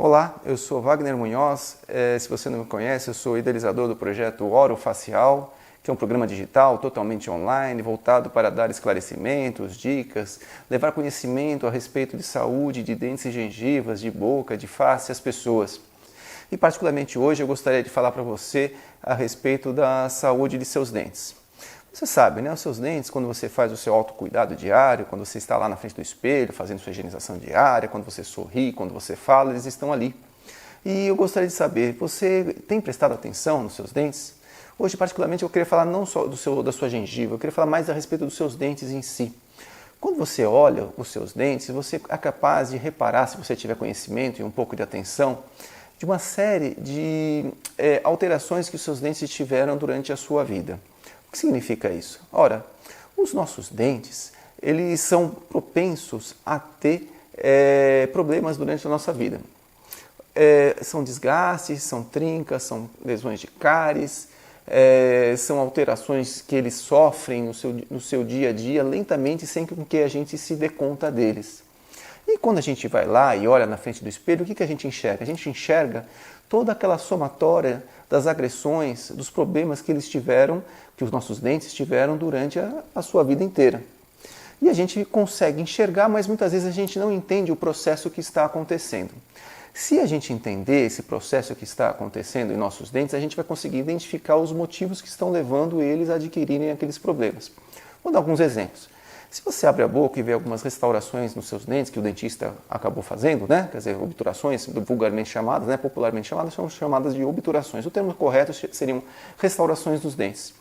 Olá, eu sou Wagner Munhoz. Se você não me conhece, eu sou idealizador do projeto Orofacial, que é um programa digital totalmente online, voltado para dar esclarecimentos, dicas, levar conhecimento a respeito de saúde, de dentes e gengivas, de boca, de face às pessoas. E particularmente hoje eu gostaria de falar para você a respeito da saúde de seus dentes. Você sabe, né? Os seus dentes, quando você faz o seu autocuidado diário, quando você está lá na frente do espelho, fazendo sua higienização diária, quando você sorri, quando você fala, eles estão ali. E eu gostaria de saber, você tem prestado atenção nos seus dentes? Hoje, particularmente, eu queria falar não só da sua gengiva, eu queria falar mais a respeito dos seus dentes em si. Quando você olha os seus dentes, você é capaz de reparar, se você tiver conhecimento e um pouco de atenção, de uma série de alterações que os seus dentes tiveram durante a sua vida. O que significa isso? Ora, os nossos dentes, eles são propensos a ter problemas durante a nossa vida. São desgastes, são trincas, são lesões de cáries, são alterações que eles sofrem no seu dia a dia, lentamente, sem que a gente se dê conta deles. E quando a gente vai lá e olha na frente do espelho, o que a gente enxerga? A gente enxerga toda aquela somatória das agressões, dos problemas que eles tiveram, que os nossos dentes tiveram durante a sua vida inteira. E a gente consegue enxergar, mas muitas vezes a gente não entende o processo que está acontecendo. Se a gente entender esse processo que está acontecendo em nossos dentes, a gente vai conseguir identificar os motivos que estão levando eles a adquirirem aqueles problemas. Vou dar alguns exemplos. Se você abre a boca e vê algumas restaurações nos seus dentes que o dentista acabou fazendo, né? Quer dizer, obturações, vulgarmente chamadas, né? Popularmente chamadas, são chamadas de obturações. O termo correto seriam restaurações dos dentes.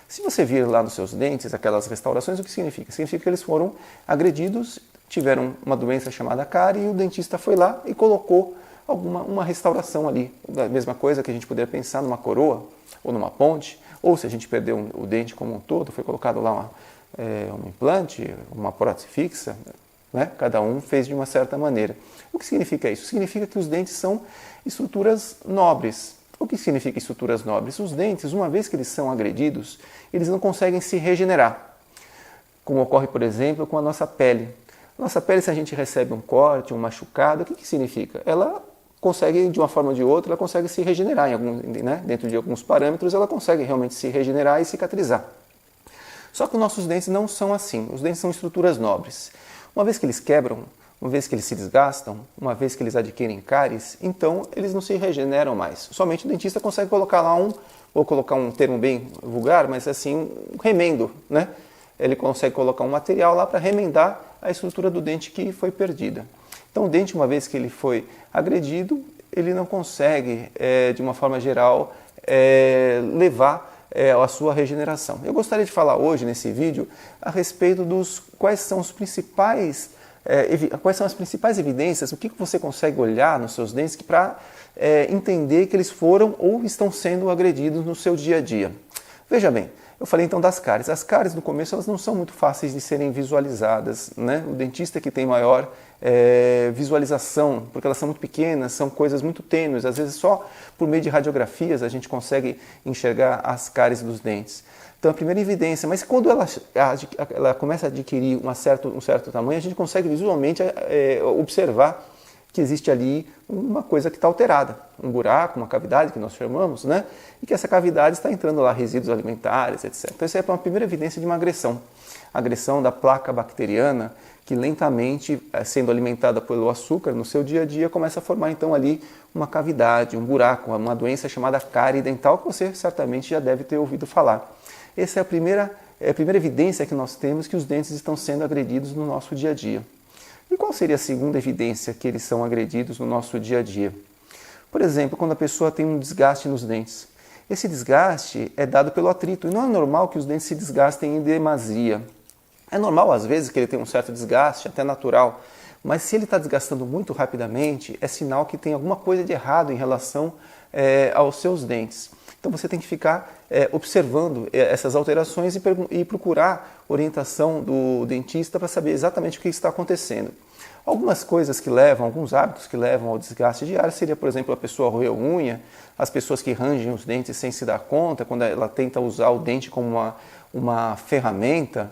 Se você vir lá nos seus dentes aquelas restaurações, o que significa? Significa que eles foram agredidos, tiveram uma doença chamada cárie e o dentista foi lá e colocou uma restauração ali. A mesma coisa que a gente poderia pensar numa coroa ou numa ponte, ou se a gente perdeu o dente como um todo, foi colocado lá um implante, uma prótese fixa, né? Cada um fez de uma certa maneira. O que significa isso? Significa que os dentes são estruturas nobres. O que significa estruturas nobres? Os dentes, uma vez que eles são agredidos, eles não conseguem se regenerar. Como ocorre, por exemplo, com a nossa pele. Nossa pele, se a gente recebe um corte, um machucado, o que significa? Ela consegue, de uma forma ou de outra, ela consegue se regenerar. Dentro de alguns parâmetros, ela consegue realmente se regenerar e cicatrizar. Só que os nossos dentes não são assim. Os dentes são estruturas nobres. Uma vez que eles quebram, uma vez que eles se desgastam, uma vez que eles adquirem cáries, então eles não se regeneram mais. Somente o dentista consegue colocar lá vou colocar um termo bem vulgar, mas assim, um remendo, né? Ele consegue colocar um material lá para remendar a estrutura do dente que foi perdida. Então o dente, uma vez que ele foi agredido, ele não consegue, de uma forma geral, levar a sua regeneração. Eu gostaria de falar hoje, nesse vídeo, a respeito dos quais são as principais evidências, o que você consegue olhar nos seus dentes para entender que eles foram ou estão sendo agredidos no seu dia a dia. Veja bem, eu falei então das cáries. As cáries no começo elas não são muito fáceis de serem visualizadas, né? O dentista que tem maior visualização, porque elas são muito pequenas, são coisas muito tênues, às vezes só por meio de radiografias a gente consegue enxergar as cáries dos dentes. Então a primeira evidência, mas quando ela começa a adquirir um certo tamanho, a gente consegue visualmente observar que existe ali uma coisa que está alterada, um buraco, uma cavidade que nós chamamos, né? E que essa cavidade está entrando lá resíduos alimentares, etc. Então essa é uma primeira evidência de uma agressão da placa bacteriana que lentamente, sendo alimentada pelo açúcar no seu dia a dia, começa a formar então ali uma cavidade, um buraco, uma doença chamada cárie dental que você certamente já deve ter ouvido falar. Essa é a primeira evidência que nós temos que os dentes estão sendo agredidos no nosso dia a dia. E qual seria a segunda evidência que eles são agredidos no nosso dia a dia? Por exemplo, quando a pessoa tem um desgaste nos dentes. Esse desgaste é dado pelo atrito, e não é normal que os dentes se desgastem em demasia. É normal, às vezes, que ele tenha um certo desgaste, até natural, mas se ele está desgastando muito rapidamente, é sinal que tem alguma coisa de errado em relação aos seus dentes. Então você tem que ficar observando essas alterações e procurar orientação do dentista para saber exatamente o que está acontecendo. Algumas coisas que levam, alguns hábitos que levam ao desgaste diário seria, por exemplo, a pessoa roer unha, as pessoas que rangem os dentes sem se dar conta, quando ela tenta usar o dente como uma ferramenta,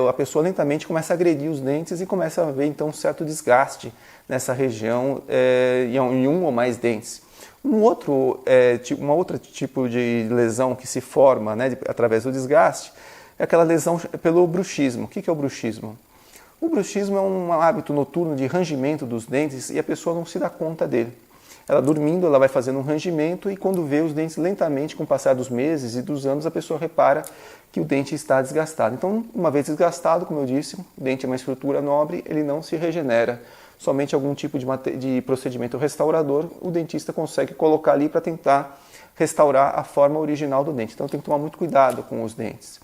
a pessoa lentamente começa a agredir os dentes e começa a ver então um certo desgaste nessa região em um ou mais dentes. Uma outra tipo de lesão que se forma, né, através do desgaste é aquela lesão pelo bruxismo. O que é o bruxismo? O bruxismo é um hábito noturno de rangimento dos dentes e a pessoa não se dá conta dele. Ela dormindo, ela vai fazendo um rangimento e quando vê os dentes lentamente, com o passar dos meses e dos anos, a pessoa repara que o dente está desgastado. Então, uma vez desgastado, como eu disse, o dente é uma estrutura nobre, ele não se regenera. Somente algum tipo de procedimento restaurador o dentista consegue colocar ali para tentar restaurar a forma original do dente. Então, tem que tomar muito cuidado com os dentes.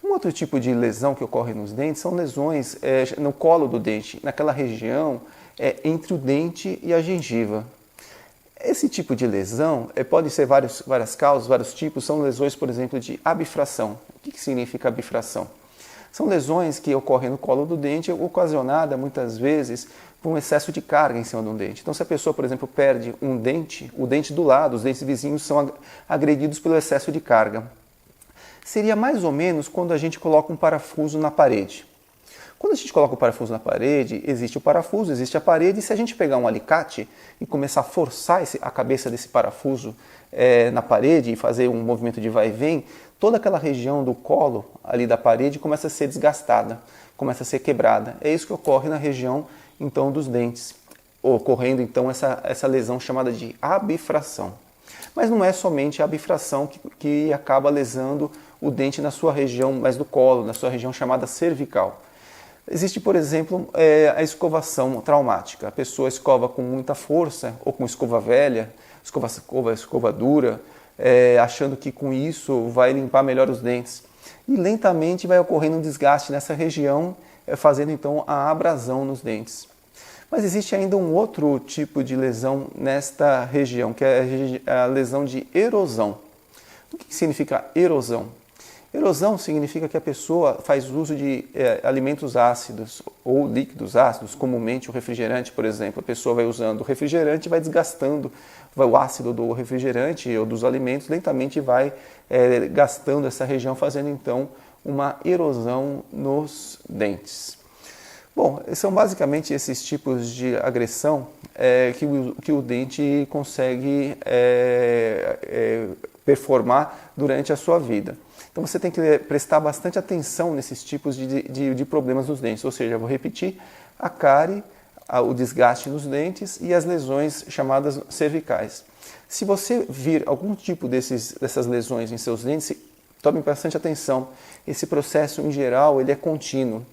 Um outro tipo de lesão que ocorre nos dentes são lesões no colo do dente, naquela região entre o dente e a gengiva. Esse tipo de lesão pode ser várias causas, vários tipos. São lesões, por exemplo, de abifração. O que significa abifração? São lesões que ocorrem no colo do dente, ocasionada muitas vezes por um excesso de carga em cima do dente. Então, se a pessoa, por exemplo, perde um dente, o dente do lado, os dentes vizinhos são agredidos pelo excesso de carga. Seria mais ou menos quando a gente coloca um parafuso na parede. Quando a gente coloca o parafuso na parede, existe o parafuso, existe a parede, e se a gente pegar um alicate e começar a forçar a cabeça desse parafuso na parede e fazer um movimento de vai e vem, toda aquela região do colo ali da parede começa a ser desgastada, começa a ser quebrada. É isso que ocorre na região então dos dentes, ocorrendo então essa lesão chamada de abifração. Mas não é somente a abifração que acaba lesando o dente na sua região mais do colo, na sua região chamada cervical. Existe, por exemplo, a traumática. A pessoa escova com muita força ou com escova velha, escova dura, achando que com isso vai limpar melhor os dentes. E lentamente vai ocorrendo um desgaste nessa região, fazendo então a abrasão nos dentes. Mas existe ainda um outro tipo de lesão nesta região, que é a lesão de erosão. O que significa erosão? Erosão significa que a pessoa faz uso de alimentos ácidos ou líquidos ácidos, comumente o refrigerante, por exemplo. A pessoa vai usando o refrigerante e vai desgastando o ácido do refrigerante ou dos alimentos, lentamente vai gastando essa região, fazendo então uma erosão nos dentes. Bom, são basicamente esses tipos de agressão que o dente consegue performar durante a sua vida. Então você tem que prestar bastante atenção nesses tipos de problemas nos dentes, ou seja, eu vou repetir, a cárie, o desgaste nos dentes e as lesões chamadas cervicais. Se você vir algum tipo dessas lesões em seus dentes, tome bastante atenção. Esse processo, em geral, ele é contínuo.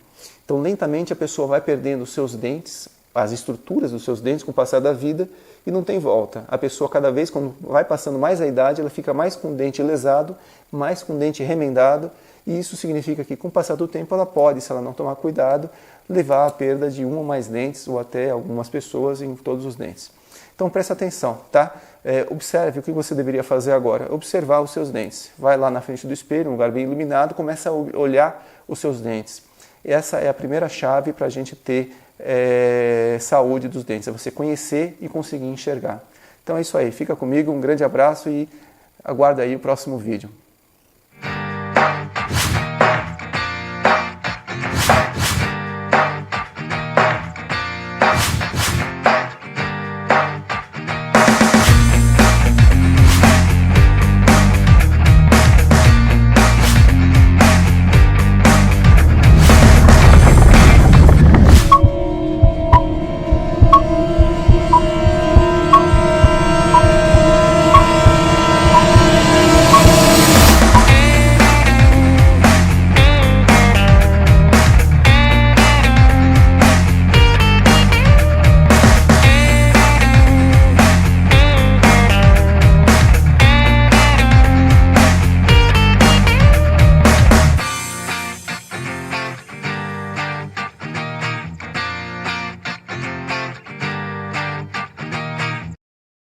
Então, lentamente, a pessoa vai perdendo os seus dentes, as estruturas dos seus dentes com o passar da vida e não tem volta. A pessoa, cada vez, quando vai passando mais a idade, ela fica mais com o dente lesado, mais com o dente remendado, e isso significa que, com o passar do tempo, ela pode, se ela não tomar cuidado, levar à perda de um ou mais dentes, ou até algumas pessoas em todos os dentes. Então, preste atenção, tá? Observe o que você deveria fazer agora. Observar os seus dentes. Vai lá na frente do espelho, um lugar bem iluminado, começa a olhar os seus dentes. Essa é a primeira chave para a gente ter saúde dos dentes, é você conhecer e conseguir enxergar. Então é isso aí, fica comigo, um grande abraço e aguarda aí o próximo vídeo.